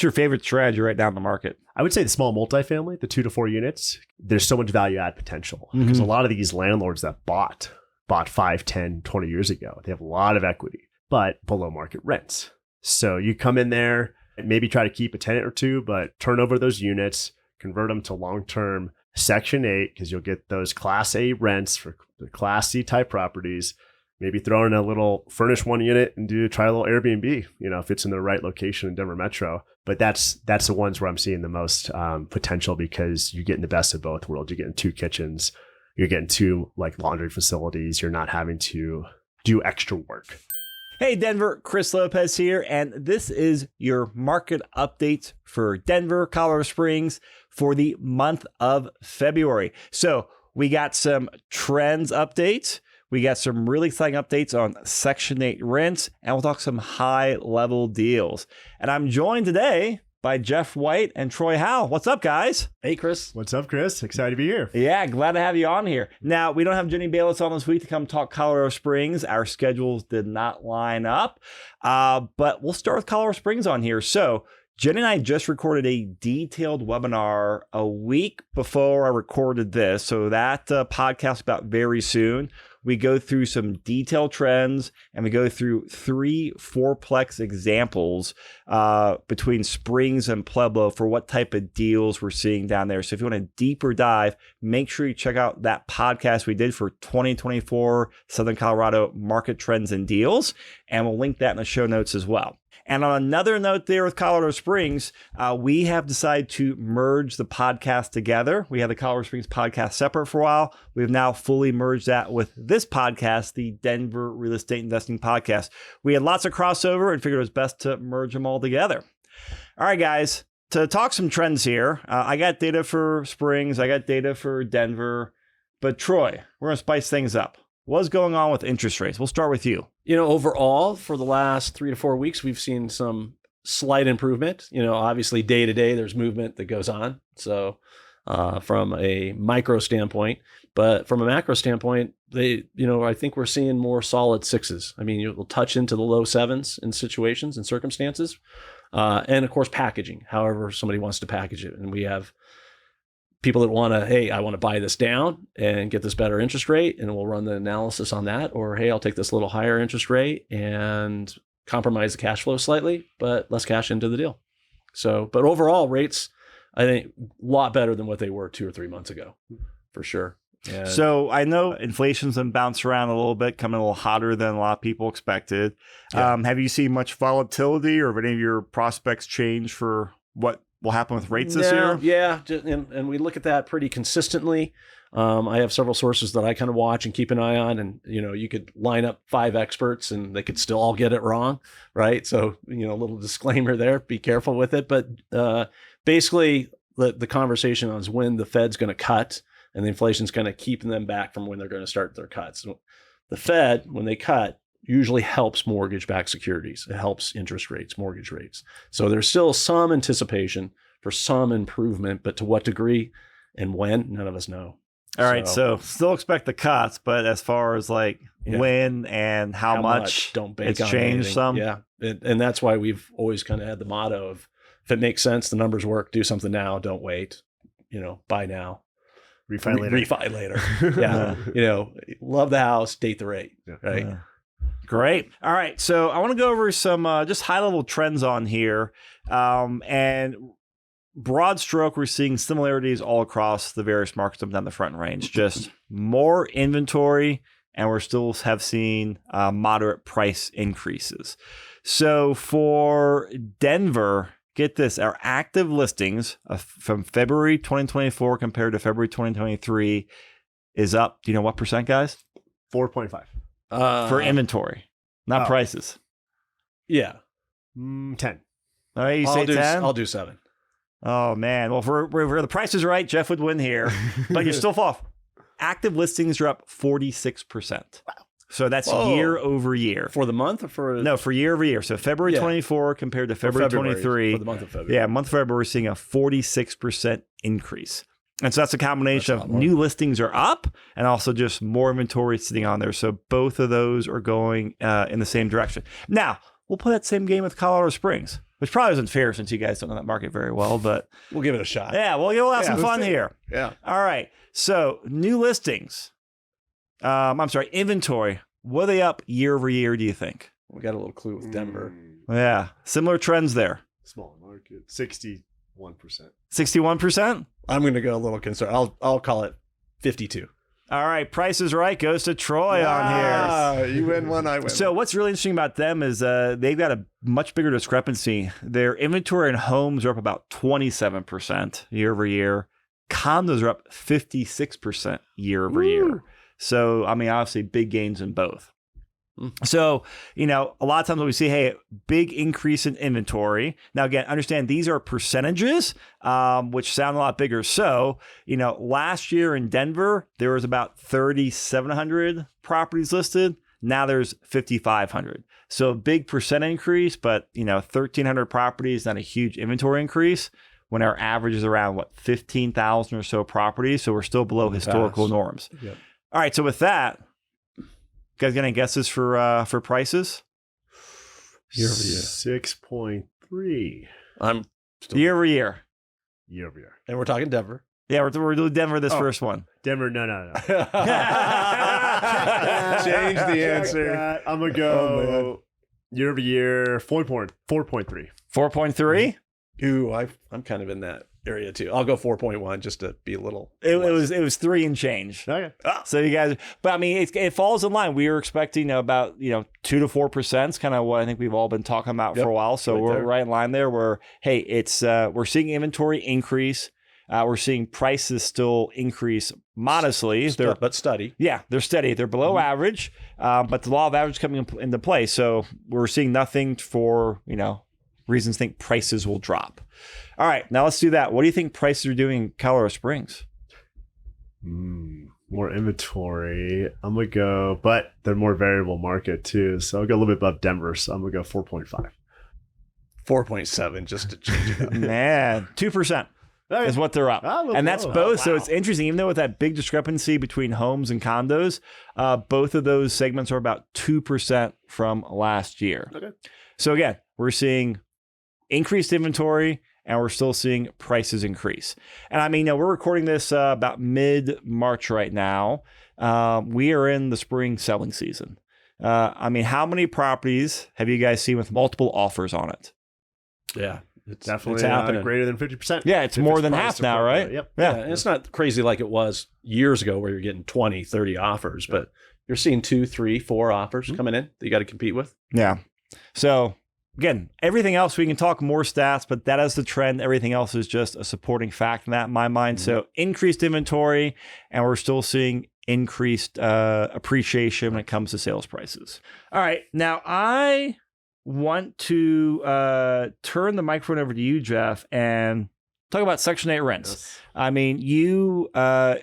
What's your favorite strategy right now in the market? I would say the small multifamily, the 2 to 4 units. There's so much value add potential because a lot of these landlords that bought 5, 10, 20 years ago, they have a lot of equity, but below market rents. So you come in there and maybe try to keep a tenant or two, but turn over those units, convert them to long-term Section 8 because you'll get those Class A rents for the Class C type properties. Maybe throw in a little furnished one unit and try a little Airbnb, if it's in the right location in Denver Metro. But that's the ones where I'm seeing the most potential because you're getting the best of both worlds. You're getting 2 kitchens, you're getting 2 like laundry facilities. You're not having to do extra work. Hey Denver, Chris Lopez here, and this is your market update for Denver, Colorado Springs for the month of February. So we got some trends updates. We got some really exciting updates on Section 8 rents, and we'll talk some high-level deals. And I'm joined today by Jeff White and Troy Howell. What's up, guys? Hey, Chris. What's up, Chris? Excited to be here. Yeah, glad to have you on here. Now, we don't have Jenny Bayless on this week to come talk Colorado Springs. Our schedules did not line up, but we'll start with Colorado Springs on here. So Jenny and I just recorded a detailed webinar a week before I recorded this. So that podcast about very soon. We go through some detailed trends and we go through 3 fourplex examples between Springs and Pueblo for what type of deals we're seeing down there. So if you want a deeper dive, make sure you check out that podcast we did for 2024 Southern Colorado market trends and deals. And we'll link that in the show notes as well. And on another note there with Colorado Springs, we have decided to merge the podcast together. We had the Colorado Springs podcast separate for a while. We've now fully merged that with this podcast, the Denver Real Estate Investing Podcast. We had lots of crossover and figured it was best to merge them all together. All right, guys, to talk some trends here, I got data for Springs, I got data for Denver, but Troy, we're going to spice things up. What's going on with interest rates? We'll start with you. Overall, for the last 3 to 4 weeks, we've seen some slight improvement. Obviously day to day, there's movement that goes on. So from a micro standpoint, but from a macro standpoint, I think we're seeing more solid 6s. I mean, you'll touch into the low 7s in situations and circumstances. And of course, packaging, however somebody wants to package it. And we have people that want to, hey, I want to buy this down and get this better interest rate, and we'll run the analysis on that. Or, hey, I'll take this little higher interest rate and compromise the cash flow slightly, but let's cash into the deal. So, but overall rates, I think a lot better than what they were 2 or 3 months ago, for sure. And so I know inflation's been bounced around a little bit, coming a little hotter than a lot of people expected. Yeah. Have you seen much volatility, or have any of your prospects change for what will happen with rates this year? Yeah, and we look at that pretty consistently. I have several sources that I kind of watch and keep an eye on, and you could line up 5 experts and they could still all get it wrong, right? So a little disclaimer there, be careful with it. But basically, the conversation on is when the Fed's going to cut, and the inflation's kind of keeping them back from when they're going to start their cuts. So the Fed, when they cut, usually helps mortgage-backed securities. It helps interest rates, mortgage rates. So there's still some anticipation for some improvement, but to what degree and when, none of us know. All right, so still expect the cuts, but as far as when and how much, don't bank on changed anything. some. Yeah, and that's why we've always kind of had the motto of, if it makes sense, the numbers work, do something now, don't wait. Buy now. Refi later. Refi later. Yeah. Love the house, date the rate. Yeah. Right. Great. All right. So I want to go over some just high-level trends on here. And broad stroke, we're seeing similarities all across the various markets up down the front range. Just more inventory, and we're still have seen moderate price increases. So for Denver, get this, our active listings from February 2024 compared to February 2023 is up. Do you know what percent, guys? 4.5. For inventory, not prices. Yeah. 10. All right, you say 10? I'll do 7. Oh, man. Well, if the price is right, Jeff would win here. But you're still off. Active listings are up 46%. Wow. So that's year over year. For the month or for? No, for year over year. So February 24 compared to February 23. For the month of February. Yeah, month of February, we're seeing a 46% increase. And so that's a combination of new listings are up and also just more inventory sitting on there. So both of those are going in the same direction. Now, we'll play that same game with Colorado Springs. which probably isn't fair since you guys don't know that market very well, but We'll give it a shot. yeah, we'll have some fun here. Yeah. All right. So new listings. Inventory. What are they up year over year, do you think? We got a little clue with Denver. Yeah. Similar trends there. Small market, 61%. 61%? I'm going to go a little concerned. I'll call it 52. All right. Price is Right goes to Troy on here. You win one, I win. So what's really interesting about them is they've got a much bigger discrepancy. Their inventory and homes are up about 27% year over year. Condos are up 56% year over year. So, I mean, obviously big gains in both. So, a lot of times when we see, hey, big increase in inventory. Now, again, understand these are percentages, which sound a lot bigger. So, last year in Denver, there was about 3,700 properties listed. Now there's 5,500. So a big percent increase, but, 1,300 properties, not a huge inventory increase when our average is around, 15,000 or so properties. So we're still below historical norms. Yep. All right. So with that, you guys got any guesses for prices? Year over year. 6.3. I'm still Year over year. Year over year. And we're talking Denver. Yeah, we're doing Denver this first one. Denver, no. Change the answer. I'm going to go year over year, 4.3. 4.3? Ooh, I'm kind of in that area too. I'll go 4.1 just to be a little. It was 3 and change. Okay. So you guys, but I mean, it falls in line. We were expecting about 2 to 4% is kind of what I think we've all been talking about for a while. So we're right in line there. Where hey, it's we're seeing inventory increase. We're seeing prices still increase modestly. But steady. Yeah, they're steady. They're below average, but the law of average coming into play. So we're seeing nothing for reasons to think prices will drop. All right, now let's do that. What do you think prices are doing in Colorado Springs? More inventory. I'm going to go, but they're more variable market too. So I'll go a little bit above Denver. So I'm going to go 4.5. 4.7 just to change it up. Man, 2%. Is what they're up. And that's both. Oh, wow. So it's interesting, even though with that big discrepancy between homes and condos, both of those segments are about 2% from last year. Okay. So again, we're seeing increased inventory and we're still seeing prices increase. And I mean, we're recording this about mid-March right now. We are in the spring selling season. I mean, how many properties have you guys seen with multiple offers on it? Yeah. It's Definitely happening. greater than 50%. Yeah, it's more than half now, right? Yep. Yeah. And it's not crazy like it was years ago where you're getting 20, 30 offers, but you're seeing 2, 3, 4 offers coming in that you got to compete with. Yeah. So again, everything else, we can talk more stats, but that is the trend. Everything else is just a supporting fact in that, in my mind. So increased inventory, and we're still seeing increased appreciation when it comes to sales prices. All right. Now, I want to turn the microphone over to you, Jeff, and talk about Section 8 rents. Yes. I mean, you have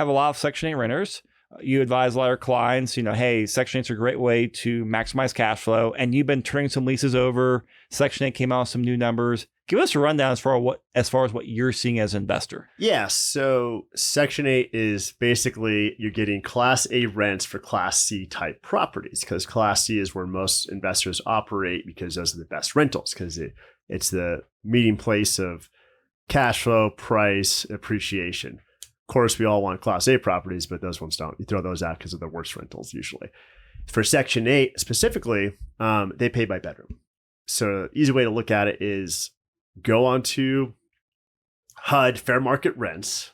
a lot of Section 8 renters. You advise a lot of clients, hey, Section 8 is a great way to maximize cash flow. And you've been turning some leases over. Section 8 came out with some new numbers. Give us a rundown as far as what you're seeing as an investor. Yeah. So Section 8 is basically you're getting Class A rents for Class C type properties because Class C is where most investors operate because those are the best rentals because it's the meeting place of cash flow, price, appreciation. Of course, we all want Class A properties, but those ones don't. You throw those out because of the worst rentals usually. For Section 8 specifically, they pay by bedroom. So the easy way to look at it is go onto HUD fair market rents,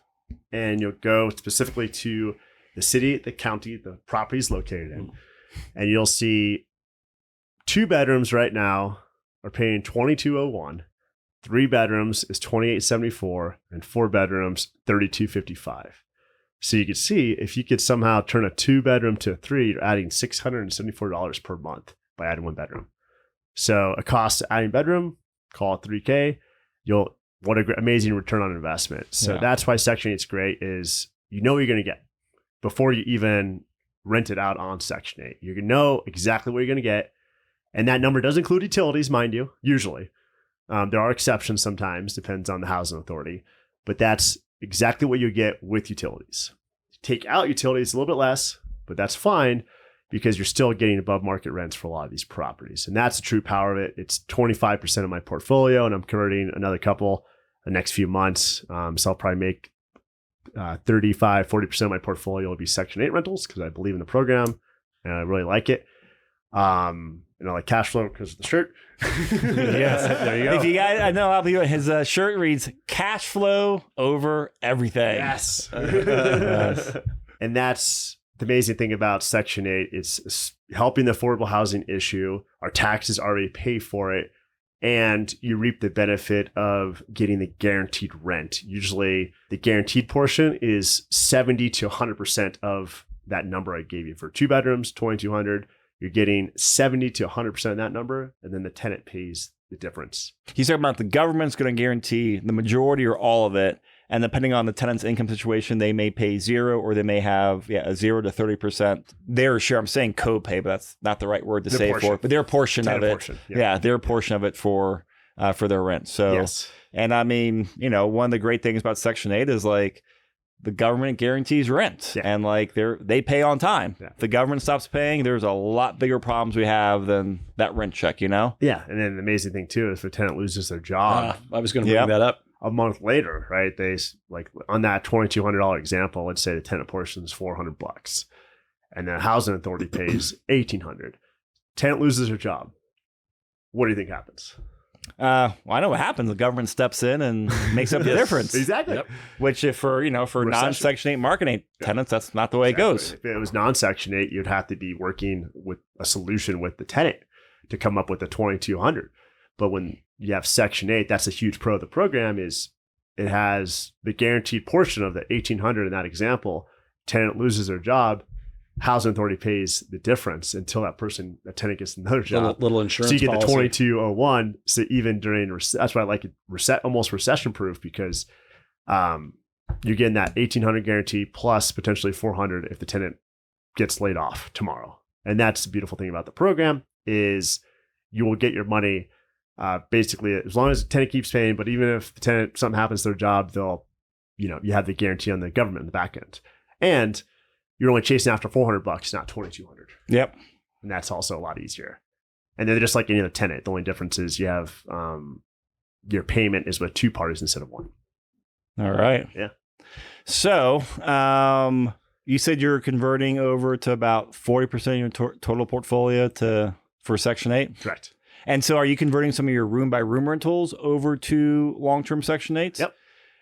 and you'll go specifically to the city, the county, the property is located in, and you'll see 2 bedrooms right now are paying $2,201. 3 bedrooms is $2,874, and 4 bedrooms $3,255. So you can see if you could somehow turn a 2 bedroom to a 3, you're adding $674 per month by adding 1 bedroom. So a cost to adding bedroom, call it $3K. What an amazing return on investment. So that's why Section 8 is great. Is what you're going to get before you even rent it out on Section 8. You can know exactly what you're going to get, and that number does include utilities, mind you. Usually. There are exceptions sometimes, depends on the housing authority, but that's exactly what you get with utilities. Take out utilities a little bit less, but that's fine. because you're still getting above market rents for a lot of these properties. And that's the true power of it. It's 25% of my portfolio, and I'm converting another couple the next few months. So I'll probably make 35-40% of my portfolio will be Section 8 rentals because I believe in the program and I really like it. And I like cash flow because of the shirt. Yes, there you go. If you guys, I know his shirt reads "Cash flow over everything." Yes. Yes. And that's the amazing thing about Section 8. It's helping the affordable housing issue. Our taxes already pay for it. And you reap the benefit of getting the guaranteed rent. Usually the guaranteed portion is 70 to 100% of that number I gave you. For 2 bedrooms, 2,200, you're getting 70 to 100% of that number. And then the tenant pays the difference. He's talking about the government's going to guarantee the majority or all of it. And depending on the tenant's income situation, they may pay 0 or they may have a 0 to 30% their share. I'm saying copay, but that's not the right word to say for it. But their portion of it. Portion, their portion of it for their rent. So, yes. And I mean, one of the great things about Section 8 is like the government guarantees rent and like they pay on time. Yeah. If the government stops paying, there's a lot bigger problems we have than that rent check, Yeah. And then the amazing thing too is if a tenant loses their job. I was going to bring that up. A month later, right? They like on that $2,200 example, let's say the tenant portion is $400 and the housing authority pays $1,800. Tenant loses their job. What do you think happens? Well, I know what happens. The government steps in and makes up the difference. Exactly. Yep. Which if for non-Section 8 marketing tenants, that's not the way it goes. If it was non-Section 8, you'd have to be working with a solution with the tenant to come up with the $2,200. But when you have Section 8, that's a huge pro of the program is it has the guaranteed portion of the $1,800 in that example. Tenant loses their job, housing authority pays the difference until the tenant gets another job. Little insurance. So you get policy. the 2201. So even during that's why I like it almost recession proof because you're getting that $1,800 guarantee plus potentially $400 if the tenant gets laid off tomorrow. And that's the beautiful thing about the program is you will get your money. Basically, as long as the tenant keeps paying, but even if the tenant, something happens to their job, they'll, you have the guarantee on the government in the back end. And you're only chasing after $400, not $2,200. Yep. And that's also a lot easier. And then just like any other tenant, the only difference is you have your payment is with 2 parties instead of 1. All right. Yeah. So you said you're converting over to about 40% of your total portfolio for Section 8? Correct. And so are you converting some of your room by room rentals over to long-term Section 8s? Yep.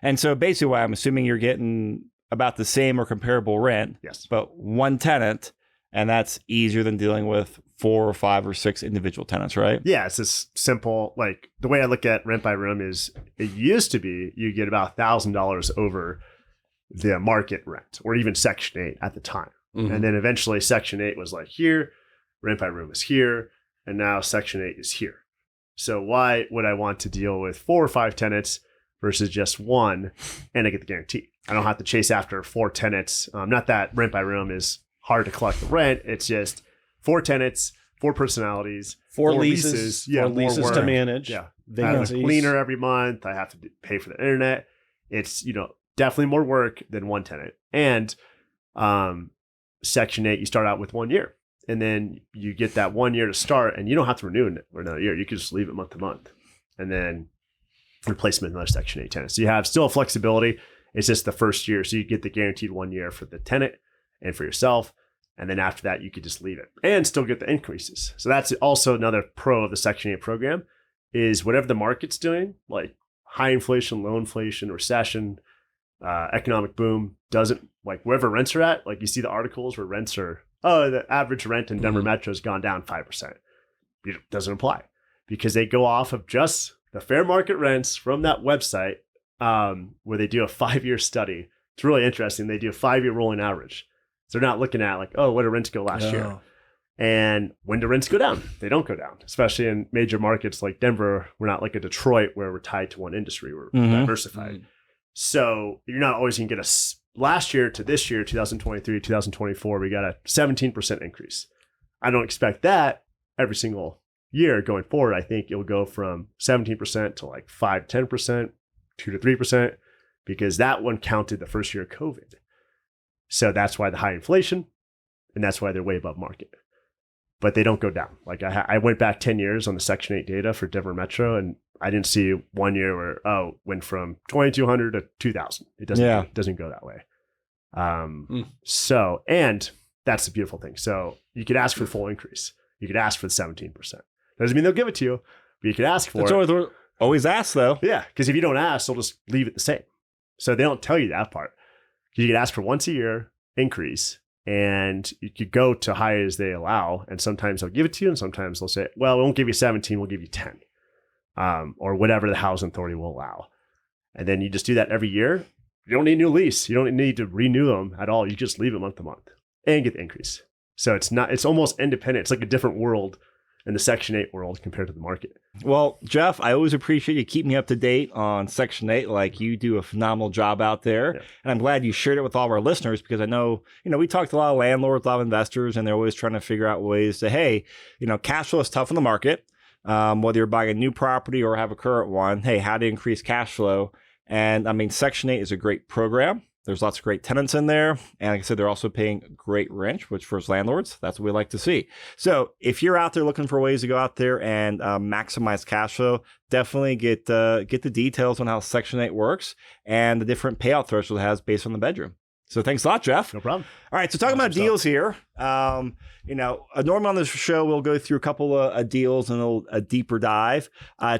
And so basically I'm assuming you're getting about the same or comparable rent, yes, but 1 tenant, and that's easier than dealing with 4 or 5 or 6 individual tenants, right? Yeah, it's just simple. Like the way I look at rent by room is it used to be you get about $1,000 over the market rent or even Section 8 at the time. Mm-hmm. And then eventually Section 8 was like here, rent by room is here. And now Section 8 is here. So why would I want to deal with 4 or 5 tenants versus just 1 and I get the guarantee? I don't have to chase after 4 tenants. Not that rent by room is hard to collect the rent. It's just 4 tenants, 4 personalities, 4 leases, 4 leases to manage. Yeah. I have a cleaner every month. I have to pay for the internet. It's, definitely more work than 1 tenant. And Section 8, you start out with 1 year. And then you get that 1 year to start, and you don't have to renew it for another year. You can just leave it month to month, and then replace it with another Section 8 tenant. So you have still flexibility. It's just the first year, so you get the guaranteed 1 year for the tenant and for yourself, and then after that, you could just leave it and still get the increases. So that's also another pro of the Section 8 program is whatever the market's doing, like high inflation, low inflation, recession, economic boom, doesn't like wherever rents are at. Like you see the articles where rents are. The average rent in Denver Metro has gone down 5%. It doesn't apply because they go off of just the fair market rents from that website where they do a 5-year study. It's really interesting. They do a 5-year rolling average. So they're not looking at like, what did rents go last year? And when do rents go down? They don't go down, especially in major markets like Denver. We're not like a Detroit where we're tied to one industry. We're diversified. Mm-hmm. So you're not always going to get last year to this year, 2023, 2024, we got a 17% increase. I don't expect that every single year going forward. I think it'll go from 17% to like 5 to 10%, 2 to 3%, because that one counted the first year of COVID. So that's why the high inflation and that's why they're way above market. But they don't go down. Like I went back 10 years on the Section 8 data for Denver Metro, and I didn't see 1 year where, went from 2,200 to 2,000. It doesn't go that way. So, and that's the beautiful thing. So you could ask for the full increase. You could ask for the 17%. Doesn't mean they'll give it to you, but you could ask for it. Always ask though. Yeah, because if you don't ask, they'll just leave it the same. So they don't tell you that part. You could ask for once a year increase, and you could go to high as they allow, and sometimes they'll give it to you, and sometimes they'll say, well, we won't give you 17, we'll give you 10, or whatever the housing authority will allow. And then you just do that every year. You don't need a new lease. You don't need to renew them at all. You just leave it month to month and get the increase. So it's almost independent. It's like a different world in the Section 8 world compared to the market. Well, Jeff, I always appreciate you keeping me up to date on Section 8. Like, you do a phenomenal job out there. Yeah. And I'm glad you shared it with all of our listeners, because I know, we talked to a lot of landlords, a lot of investors, and they're always trying to figure out ways to, hey, cash flow is tough in the market. Whether you're buying a new property or have a current one, hey, how to increase cash flow. And I mean, Section 8 is a great program. There's lots of great tenants in there. And like I said, they're also paying great rent, which for landlords, that's what we like to see. So if you're out there looking for ways to go out there and maximize cash flow, definitely get the details on how Section 8 works and the different payout threshold it has based on the bedroom. So thanks a lot, Jeff. No problem. All right, so talking about deals here, normally on this show, we'll go through a couple of deals and a deeper dive.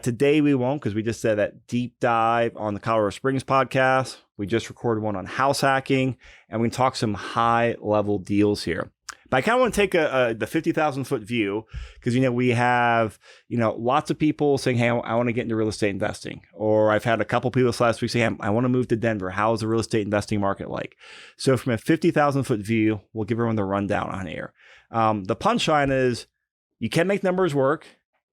Today we won't, because we just said that deep dive on the Colorado Springs podcast. We just recorded one on house hacking, and we can talk some high-level deals here. But I kind of want to take the 50,000-foot view, because, we have, lots of people saying, hey, I want to get into real estate investing. Or I've had a couple people this last week say, hey, I want to move to Denver. How is the real estate investing market like? So from a 50,000-foot view, we'll give everyone the rundown on here. The punchline is you can make numbers work.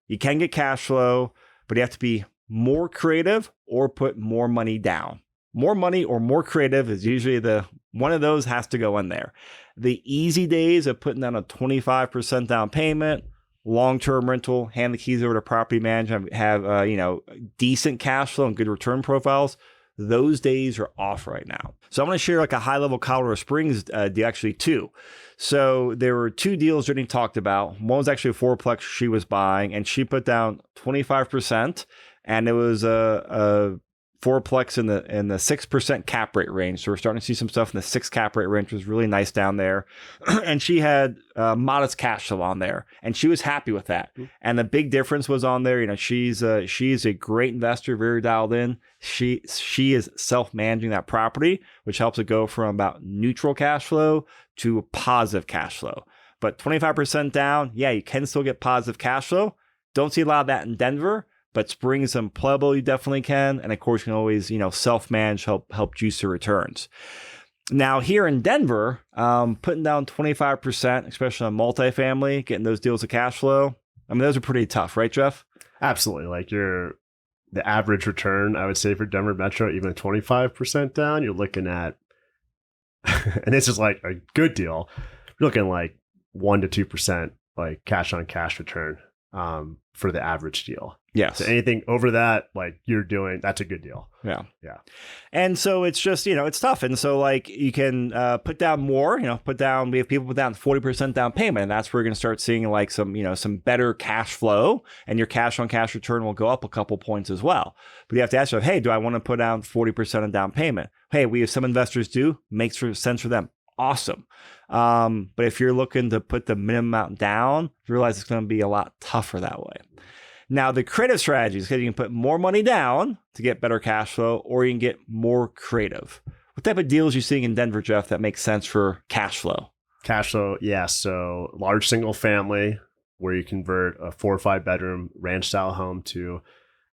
You can get cash flow, but you have to be more creative or put more money down. More money or more creative is usually one of those has to go in there. The easy days of putting down a 25% down payment, long-term rental, hand the keys over to property management, have decent cash flow and good return profiles, those days are off right now. So I'm going to share like a high-level Colorado Springs deal, actually two. So there were two deals Jenny talked about. One was actually a fourplex she was buying, and she put down 25%, and it was a fourplex in the 6% cap rate range. So we're starting to see some stuff in the 6 cap rate range, which was really nice down there. And she had modest cash flow on there, and she was happy with that. Mm-hmm. And the big difference was on there. She's a great investor, very dialed in. She is self-managing that property, which helps it go from about neutral cash flow to positive cash flow. But 25% down, yeah, you can still get positive cash flow. Don't see a lot of that in Denver. But Springs and Pueblo, you definitely can. And of course, you can always, self-manage, help juice the returns. Now, here in Denver, putting down 25%, especially on multifamily, getting those deals of cash flow, I mean, those are pretty tough, right, Jeff? Absolutely. Like the average return, I would say, for Denver Metro, even 25% down, you're looking at, and this is like a good deal, you're looking like 1% to 2% like cash on cash return for the average deal. Yes. So anything over that, like you're doing, that's a good deal. Yeah. Yeah. And so it's just, it's tough. And so like you can put down more, we have people put down 40% down payment. And that's where you're going to start seeing like some better cash flow, and your cash on cash return will go up a couple points as well. But you have to ask yourself, hey, do I want to put down 40% on down payment? Hey, we have some investors do, makes sense for them. Awesome. But if you're looking to put the minimum amount down, realize it's going to be a lot tougher that way. Now, the creative strategy is because you can put more money down to get better cash flow, or you can get more creative. What type of deals are you seeing in Denver, Jeff, that makes sense for cash flow? Cash flow, yeah. So large single family where you convert a 4 or 5 bedroom ranch style home to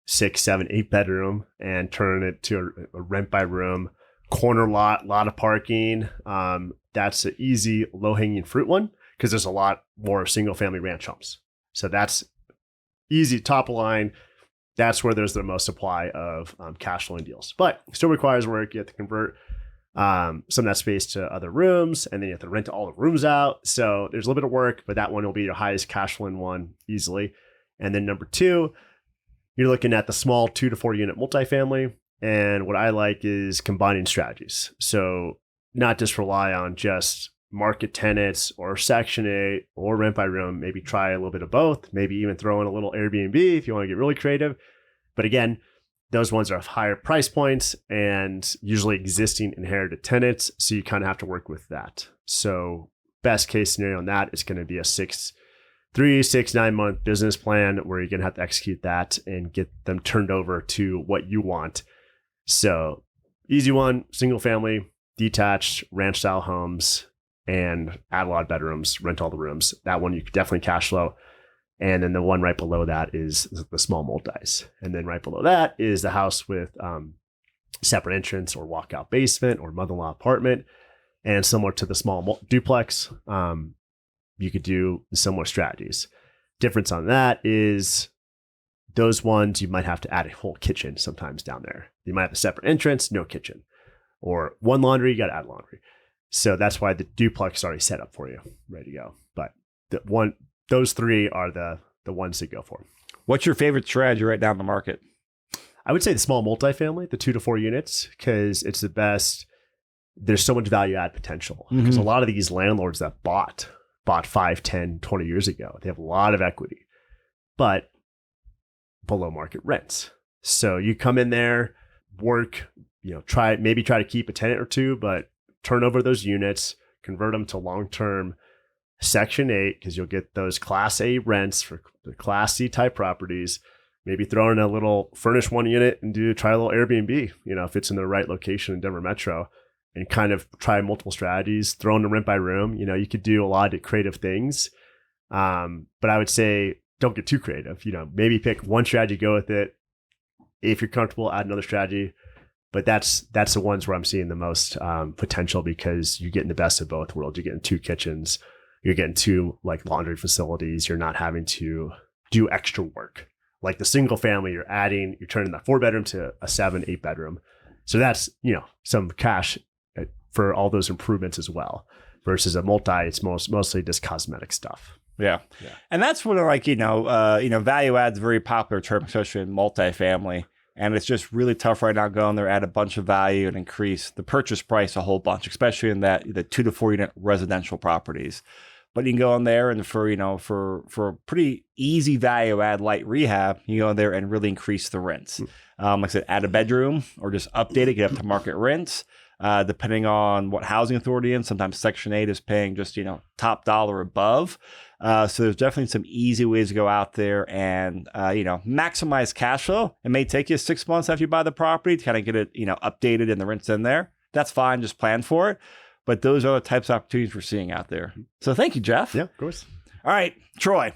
6, 7, 8 bedroom and turn it to a rent by room, corner lot of parking. That's an easy low hanging fruit one because there's a lot more single family ranch homes. So that's easy top line. That's where there's the most supply of cash flowing deals, but still requires work. You have to convert some of that space to other rooms, and then you have to rent all the rooms out. So there's a little bit of work, but that one will be your highest cash flowing one easily. And then number 2, you're looking at the small 2 to 4 unit multifamily. And what I like is combining strategies. So not just rely on just market tenants or Section 8 or rent by room, maybe try a little bit of both, maybe even throw in a little Airbnb if you want to get really creative. But again, those ones are higher price points and usually existing inherited tenants. So you kind of have to work with that. So best case scenario on that is going to be a 9 month business plan where you're going to have to execute that and get them turned over to what you want. So easy one, single family, detached, ranch style homes, and add a lot of bedrooms, rent all the rooms. That one you could definitely cash flow. And then the one right below that is the small multis. And then right below that is the house with separate entrance or walkout basement or mother-in-law apartment. And similar to the small duplex, you could do similar strategies. Difference on that is those ones you might have to add a whole kitchen sometimes down there. You might have a separate entrance, no kitchen. Or one laundry, you got to add laundry. So that's why the duplex is already set up for you, ready to go. But those three are the ones to go for. What's your favorite strategy right now in the market? I would say the small multifamily, the 2 to 4 units, because it's the best. There's so much value add potential. Because a lot of these landlords that bought 5, 10, 20 years ago, they have a lot of equity, but below market rents. So you come in there, work, try to keep a tenant or two, but turn over those units, convert them to long-term Section 8, because you'll get those Class A rents for the Class C type properties. Maybe throw in a little furnished one unit and try a little Airbnb, if it's in the right location in Denver Metro, and kind of try multiple strategies, throw in the rent by room. You could do a lot of creative things. But I would say don't get too creative. Maybe pick one strategy, go with it. If you're comfortable, add another strategy. But that's the ones where I'm seeing the most potential, because you're getting the best of both worlds. You're getting 2 kitchens. You're getting 2 laundry facilities. You're not having to do extra work. Like the single family, you're turning that 4-bedroom to a 7, 8-bedroom. So that's, some cash for all those improvements as well. Versus a multi, it's mostly just cosmetic stuff. Yeah. And that's what value add is a very popular term, especially in multifamily. And it's just really tough right now going there, add a bunch of value and increase the purchase price a whole bunch, especially in the 2 to 4 unit residential properties. But you can go in there and for a pretty easy value add light rehab, you go in there and really increase the rents. Like I said, add a bedroom or just update it, get up to market rents. Depending on what housing authority in, sometimes Section 8 is paying just, top dollar above. So there's definitely some easy ways to go out there and, maximize cash flow. It may take you 6 months after you buy the property to kind of get it, updated and the rents in there. That's fine. Just plan for it. But those are the types of opportunities we're seeing out there. So thank you, Jeff. Yeah, of course. All right, Troy.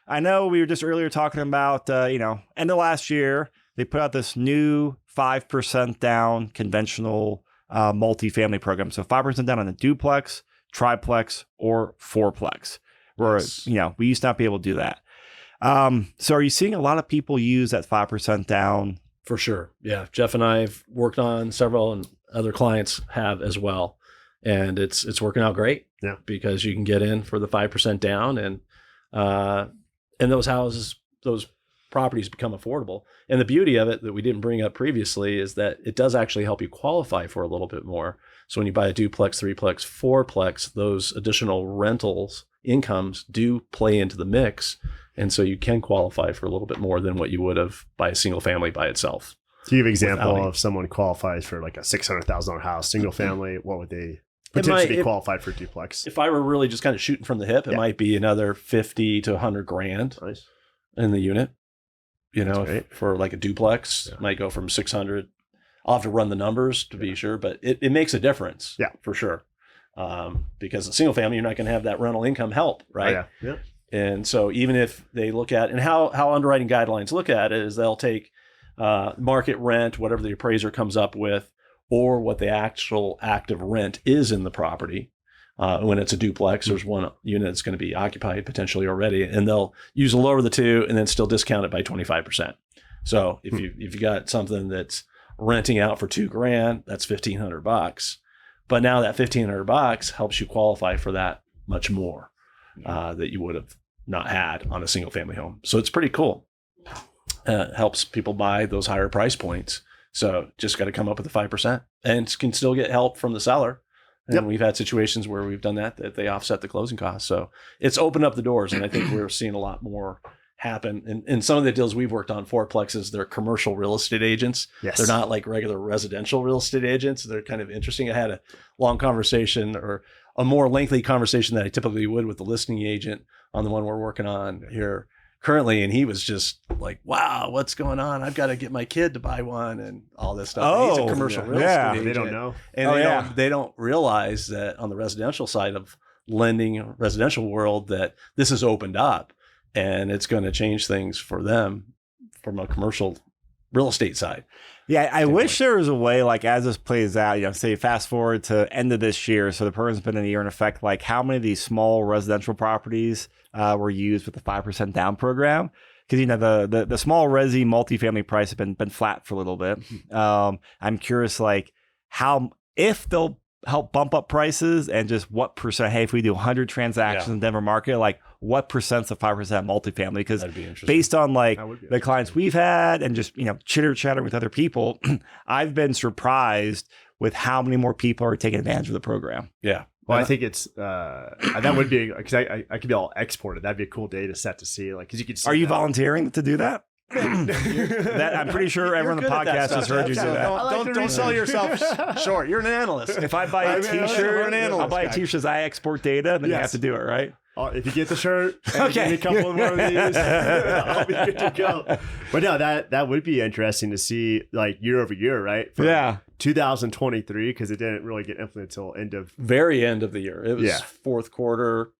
I know we were just earlier talking about, end of last year, they put out this new 5% down conventional multifamily program. So 5% down on a duplex, triplex, or fourplex, where, we used to not be able to do that. So are you seeing a lot of people use that 5% down? For sure. Yeah. Jeff and I have worked on several, and other clients have as well. And it's working out great. Yeah. Because you can get in for the 5% down, and those properties become affordable. And the beauty of it that we didn't bring up previously is that it does actually help you qualify for a little bit more. So when you buy a duplex, threeplex, fourplex, those additional rentals incomes do play into the mix. And so you can qualify for a little bit more than what you would have by a single family by itself. Do you have an example of someone qualifies for like a $600,000 house, single family? What would they potentially be qualified for duplex? If I were really just kind of shooting from the hip, it might be another 50 to 100 grand in the unit. For like a duplex, might go from 600. I'll have to run the numbers to be sure, but it makes a difference. Yeah, for sure. Because a single family, you're not going to have that rental income help, right? Oh, yeah. And so even if they look at, and how underwriting guidelines look at it is they'll take market rent, whatever the appraiser comes up with, or what the actual active rent is in the property. When it's a duplex, there's one unit that's going to be occupied potentially already, and they'll use the lower of the two and then still discount it by 25%. So if you got something that's renting out for $2,000, that's $1,500. But now that $1,500 helps you qualify for that much more that you would have not had on a single family home. So it's pretty cool. Helps people buy those higher price points. So just got to come up with the 5% and can still get help from the seller And Yep. we've had situations where we've done that they offset the closing costs. So it's opened up the doors. And I think we're seeing a lot more happen. And some of the deals we've worked on, fourplexes, they're commercial real estate agents. Yes. They're not like regular residential real estate agents. They're kind of interesting. I had a long conversation, or a more lengthy conversation than I typically would, with the listing agent on the one we're working on here currently. And he was just like, wow, what's going on? I've got to get my kid to buy one and all this stuff. And he's a commercial real estate agent. They don't know. And they don't realize that on the residential side of lending, residential world, that this has opened up and it's going to change things for them from a commercial real estate side. Yeah, I wish there was a way, like, as this plays out, say fast forward to end of this year, so the program's been a year in effect, like how many of these small residential properties were used with the 5% down program? Because, the small resi multifamily price has been flat for a little bit. I'm curious, like, if they'll help bump up prices, and just what percent, hey, if we do 100 transactions in the Denver market, like what percent's the 5% multifamily? Because based on like the clients we've had and just, chitter chatter with other people, I've been surprised with how many more people are taking advantage of the program. Yeah. Well, I think it's that would be, because I could be all exported. That'd be a cool data set to see. Like, because you could. Are you volunteering to do that? I'm pretty sure everyone on the podcast has heard you do that. Don't sell yourself short. You're an analyst. If I buy a T-shirt, I'll buy a T-shirt. I export data, then you have to do it, right? If you get the shirt, and give me a couple more of these, I'll be good to go. But no, that would be interesting to see, like, year over year, right? From 2023, because it didn't really get implemented until very end of the year. It was fourth quarter,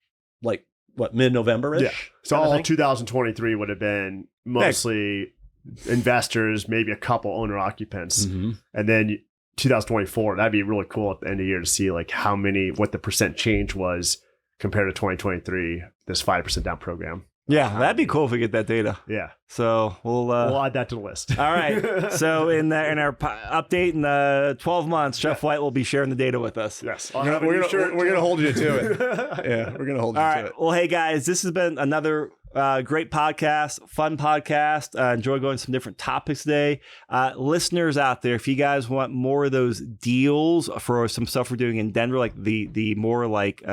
like what, mid-November-ish? Yeah. So all 2023 would have been mostly investors, maybe a couple owner occupants, and then 2024. That'd be really cool at the end of the year to see like what the percent change was compared to 2023, this 5% down program. Yeah, that'd be cool if we get that data. Yeah. So we'll add that to the list. All right. So in our update in 12 months, Jeff White will be sharing the data with us. Yes. We're gonna hold you to it. Yeah, we're gonna hold you to it. Well, hey guys, this has been another great podcast, fun podcast. Enjoy going to some different topics today. Listeners out there, if you guys want more of those deals for some stuff we're doing in Denver, like the more like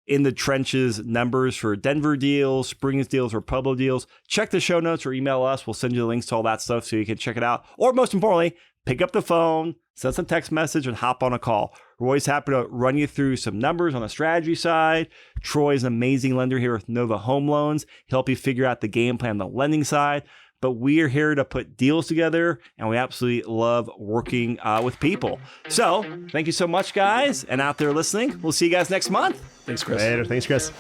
in the trenches numbers for Denver deals, Springs deals, or Pueblo deals, check the show notes or email us. We'll send you the links to all that stuff so you can check it out. Or most importantly, pick up the phone, send some text message, and hop on a call. We're always happy to run you through some numbers on the strategy side. Troy is an amazing lender here with NOVA Home Loans. He'll help you figure out the game plan on the lending side. But we are here to put deals together, and we absolutely love working with people. So thank you so much, guys. And out there listening, we'll see you guys next month. Thanks, Chris. Later. Thanks, Chris.